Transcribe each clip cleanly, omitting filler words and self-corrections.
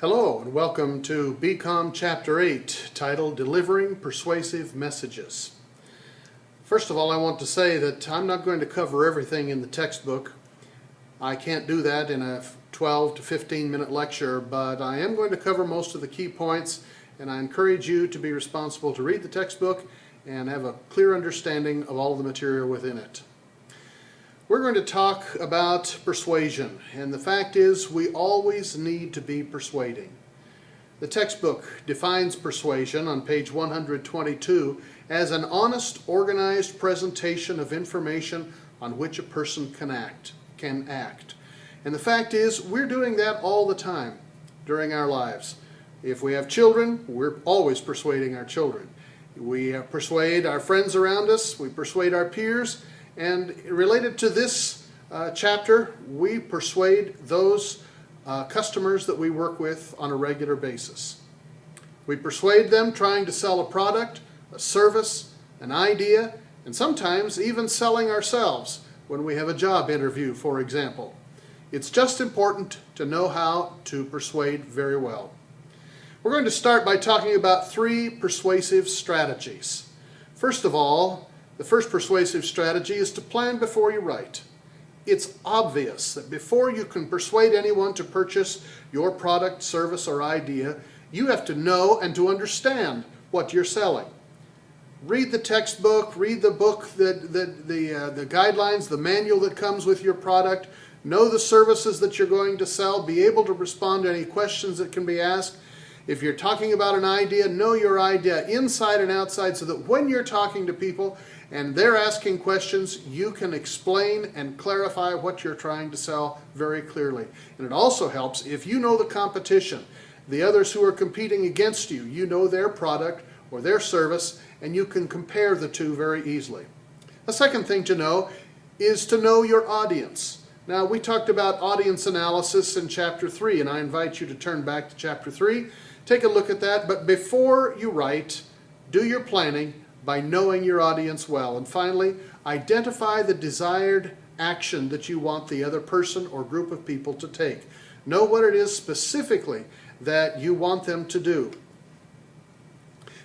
Hello and welcome to BCOM Chapter 8, titled Delivering Persuasive Messages. First of all, I want to say that I'm not going to cover everything in the textbook. I can't do that in a 12 to 15 minute lecture, but I am going to cover most of the key points, and I encourage you to be responsible to read the textbook and have a clear understanding of all the material within it. We're going to talk about persuasion, and the fact is we always need to be persuading. The textbook defines persuasion on page 122 as an honest, organized presentation of information on which a person can act. And the fact is we're doing that all the time during our lives. If we have children, we're always persuading our children. We persuade our friends around us, we persuade our peers, and related to this chapter, we persuade those customers that we work with on a regular basis. We persuade them trying to sell a product, a service, an idea, and sometimes even selling ourselves when we have a job interview, for example. It's just important to know how to persuade very well. We're going to start by talking about 3 persuasive strategies. First of all, the first persuasive strategy is to plan before you write. It's obvious that before you can persuade anyone to purchase your product, service, or idea, you have to know and to understand what you're selling. Read the textbook, read the book, the guidelines, the manual that comes with your product, know the services that you're going to sell, be able to respond to any questions that can be asked. If you're talking about an idea, know your idea inside and outside so that when you're talking to people and they're asking questions, you can explain and clarify what you're trying to sell very clearly. And it also helps if you know the competition, the others who are competing against you. You know their product or their service, and you can compare the two very easily. The second thing to know is to know your audience. Now, we talked about audience analysis in Chapter 3, and I invite you to turn back to Chapter 3. Take a look at that, but before you write, do your planning by knowing your audience well. And finally, identify the desired action that you want the other person or group of people to take. Know what it is specifically that you want them to do.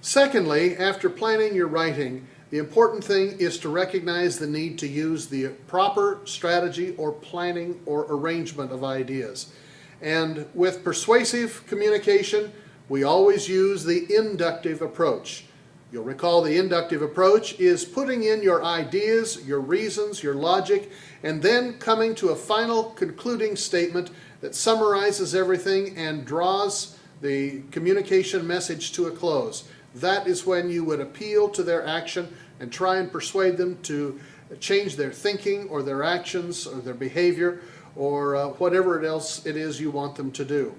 Secondly, after planning your writing, the important thing is to recognize the need to use the proper strategy or planning or arrangement of ideas. And with persuasive communication, we always use the inductive approach. You'll recall the inductive approach is putting in your ideas, your reasons, your logic, and then coming to a final concluding statement that summarizes everything and draws the communication message to a close. That is when you would appeal to their action and try and persuade them to change their thinking or their actions or their behavior or whatever else it is you want them to do.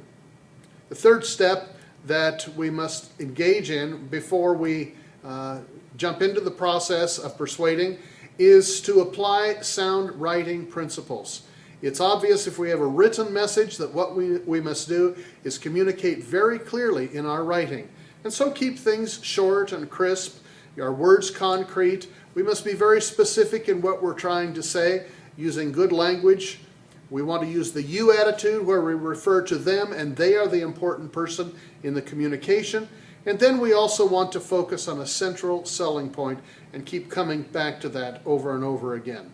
The third step that we must engage in before we jump into the process of persuading is to apply sound writing principles. It's obvious if we have a written message that what we must do is communicate very clearly in our writing. And so keep things short and crisp, our words concrete. We must be very specific in what we're trying to say, using good language. We want to use the you attitude where we refer to them and they are the important person in the communication. And then we also want to focus on a central selling point and keep coming back to that over and over again.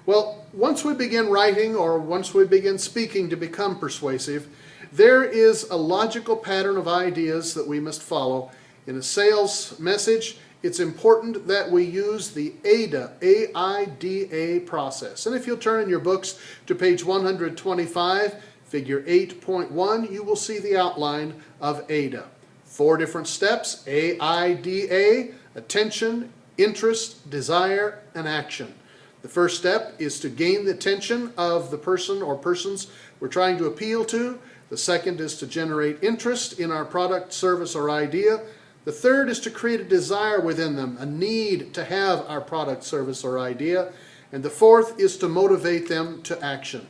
Well, once we begin writing or once we begin speaking to become persuasive, there is a logical pattern of ideas that we must follow. In a sales message, it's important that we use the AIDA, A-I-D-A process. And if you'll turn in your books to page 125, figure 8.1, you will see the outline of AIDA. 4 different steps: A-I-D-A, attention, interest, desire, and action. The first step is to gain the attention of the person or persons we're trying to appeal to. The second is to generate interest in our product, service, or idea. The third is to create a desire within them, a need to have our product, service, or idea. And the fourth is to motivate them to action.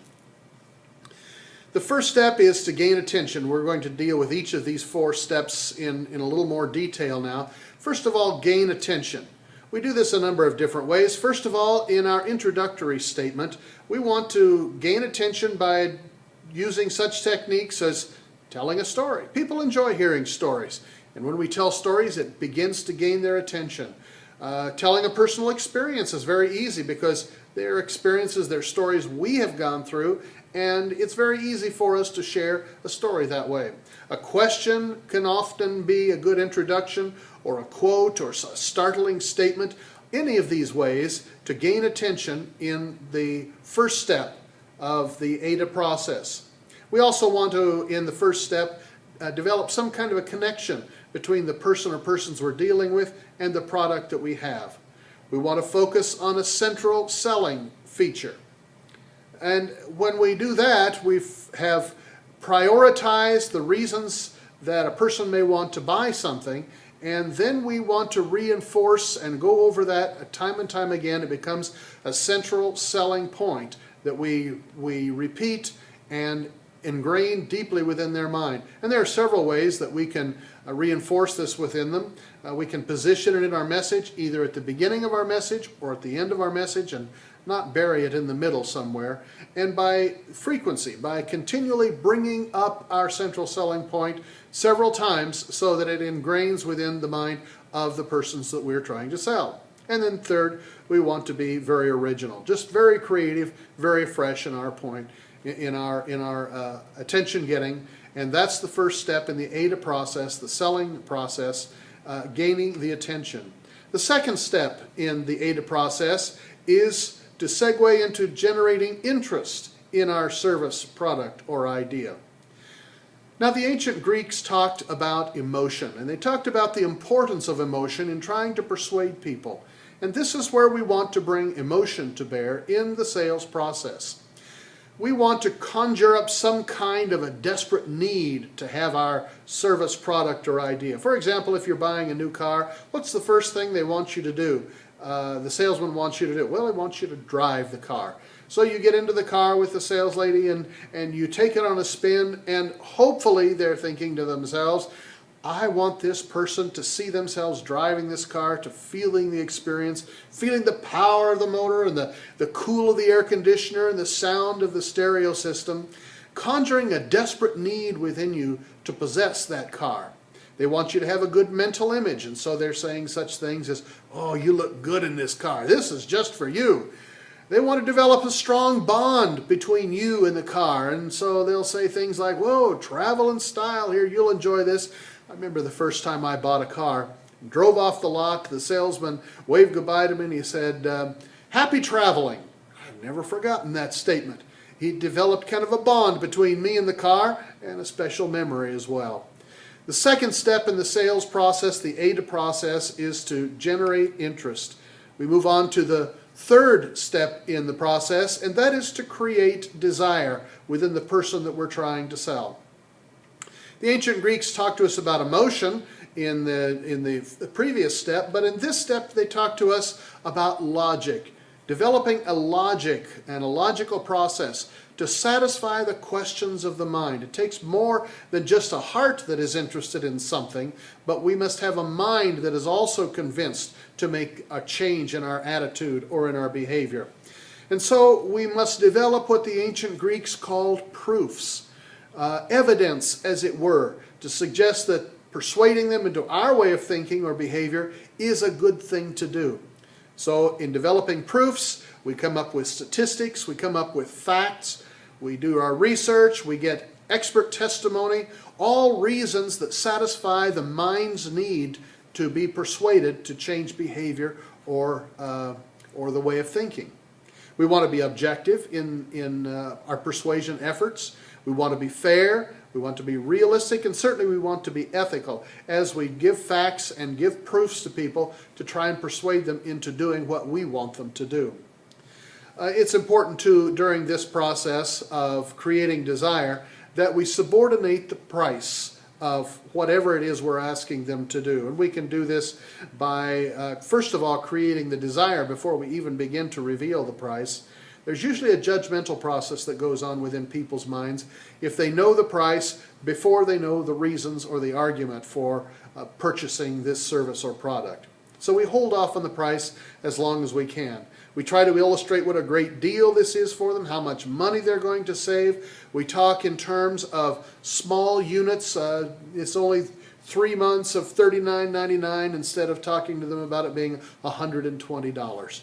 The first step is to gain attention. We're going to deal with each of these 4 steps in a little more detail now. First of all, gain attention. We do this a number of different ways. First of all, in our introductory statement, we want to gain attention by using such techniques as Telling a story. People enjoy hearing stories. And when we tell stories, it begins to gain their attention. Telling a personal experience is very easy because they're experiences, they're stories we have gone through, and it's very easy for us to share a story that way. A question can often be a good introduction, or a quote, or a startling statement. Any of these ways to gain attention in the first step of the ADA process. We also want to, in the first step, develop some kind of a connection between the person or persons we're dealing with and the product that we have. We want to focus on a central selling feature. And when we do that, we have prioritized the reasons that a person may want to buy something, and then we want to reinforce and go over that time and time again. It becomes a central selling point that we repeat and ingrain deeply within their mind. And there are several ways that we can reinforce this within them. We can position it in our message, either at the beginning of our message or at the end of our message, and not bury it in the middle somewhere. And by frequency, by continually bringing up our central selling point several times so that it ingrains within the mind of the persons that we're trying to sell. And then third, we want to be very original, just very creative, very fresh in our point, in our attention getting. And that's the first step in the ADA process, the selling process, gaining the attention. The second step in the ADA process is to segue into generating interest in our service, product, or idea. Now, the ancient Greeks talked about emotion, and they talked about the importance of emotion in trying to persuade people. And this is where we want to bring emotion to bear in the sales process. We want to conjure up some kind of a desperate need to have our service, product, or idea. For example, if you're buying a new car, what's the first thing they want you to do? The salesman wants you to do? Well, he wants you to drive the car. So you get into the car with the sales lady and you take it on a spin, and hopefully they're thinking to themselves, I want this person to see themselves driving this car, to feeling the experience, feeling the power of the motor and the cool of the air conditioner and the sound of the stereo system, conjuring a desperate need within you to possess that car. They want you to have a good mental image, and so they're saying such things as, oh, you look good in this car. This is just for you. They want to develop a strong bond between you and the car, and so they'll say things like, whoa, travel in style here, you'll enjoy this. I remember the first time I bought a car, drove off the lot, the salesman waved goodbye to me and he said, happy traveling. I've never forgotten that statement. He developed kind of a bond between me and the car, and a special memory as well. The second step in the sales process, the ADA process, is to generate interest. We move on to the third step in the process, and that is to create desire within the person that we're trying to sell. The ancient Greeks talked to us about emotion in the previous step, but in this step they talked to us about logic, developing a logic and a logical process to satisfy the questions of the mind. It takes more than just a heart that is interested in something, but we must have a mind that is also convinced to make a change in our attitude or in our behavior. And so we must develop what the ancient Greeks called proofs, evidence, as it were, to suggest that persuading them into our way of thinking or behavior is a good thing to do. So in developing proofs, we come up with statistics, we come up with facts, we do our research, we get expert testimony, all reasons that satisfy the mind's need to be persuaded to change behavior or the way of thinking. We want to be objective in our persuasion efforts. We want to be fair, we want to be realistic, and certainly we want to be ethical as we give facts and give proofs to people to try and persuade them into doing what we want them to do. It's important too, during this process of creating desire, that we subordinate the price of whatever it is we're asking them to do. And we can do this by, first of all, creating the desire before we even begin to reveal the price. There's usually a judgmental process that goes on within people's minds if they know the price before they know the reasons or the argument for purchasing this service or product. So we hold off on the price as long as we can. We try to illustrate what a great deal this is for them, how much money they're going to save. We talk in terms of small units. It's only 3 months of $39.99 instead of talking to them about it being $120.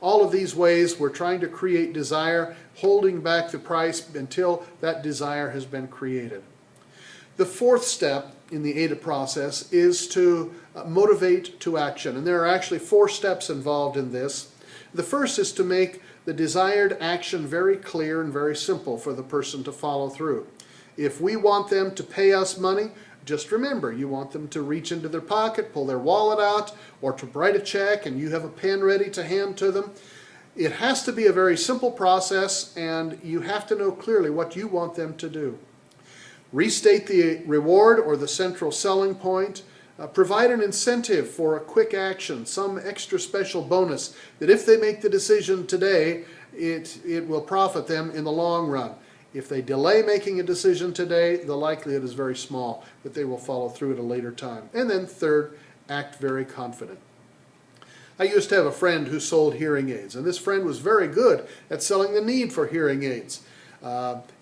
All of these ways we're trying to create desire, holding back the price until that desire has been created. The fourth step in the AIDA process is to motivate to action. And there are actually 4 steps involved in this. The first is to make the desired action very clear and very simple for the person to follow through. If we want them to pay us money, just remember, you want them to reach into their pocket, pull their wallet out, or to write a check and you have a pen ready to hand to them. It has to be a very simple process, and you have to know clearly what you want them to do. Restate the reward or the central selling point. Provide an incentive for a quick action, some extra special bonus that if they make the decision today, it will profit them in the long run. If they delay making a decision today, the likelihood is very small that they will follow through at a later time. And then third, act very confident. I used to have a friend who sold hearing aids, and this friend was very good at selling the need for hearing aids.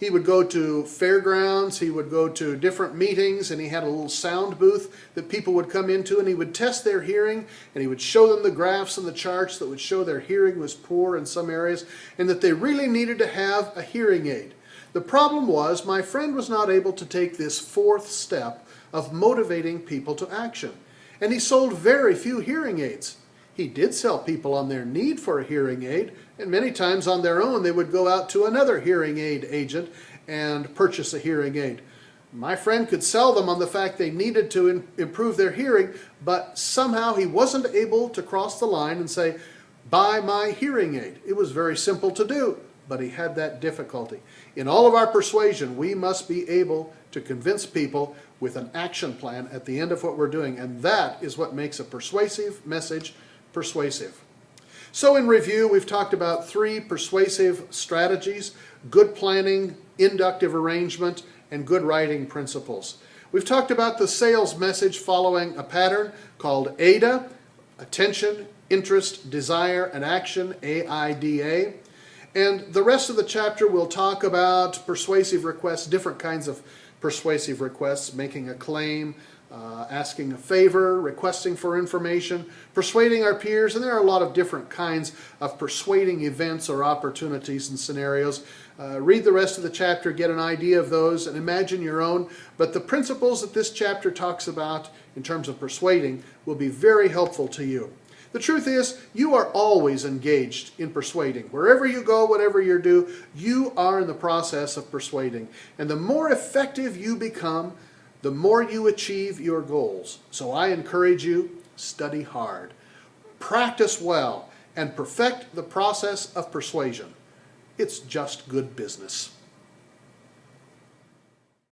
He would go to fairgrounds, he would go to different meetings, and he had a little sound booth that people would come into, and he would test their hearing, and he would show them the graphs and the charts that would show their hearing was poor in some areas, and that they really needed to have a hearing aid. The problem was my friend was not able to take this 4th step of motivating people to action, and he sold very few hearing aids. He did sell people on their need for a hearing aid, and many times on their own they would go out to another hearing aid agent and purchase a hearing aid. My friend could sell them on the fact they needed to improve their hearing, but somehow he wasn't able to cross the line and say, buy my hearing aid. It was very simple to do, but he had that difficulty. In all of our persuasion, we must be able to convince people with an action plan at the end of what we're doing, and that is what makes a persuasive message persuasive. So in review, we've talked about 3 persuasive strategies: good planning, inductive arrangement, and good writing principles. We've talked about the sales message following a pattern called AIDA: attention, interest, desire, and action, AIDA. And the rest of the chapter will talk about persuasive requests, different kinds of persuasive requests: making a claim, asking a favor, requesting for information, persuading our peers, and there are a lot of different kinds of persuading events or opportunities and scenarios. Read the rest of the chapter, get an idea of those, and imagine your own. But the principles that this chapter talks about in terms of persuading will be very helpful to you. The truth is, you are always engaged in persuading. Wherever you go, whatever you do, you are in the process of persuading. And the more effective you become, the more you achieve your goals. So I encourage you, study hard, practice well, and perfect the process of persuasion. It's just good business.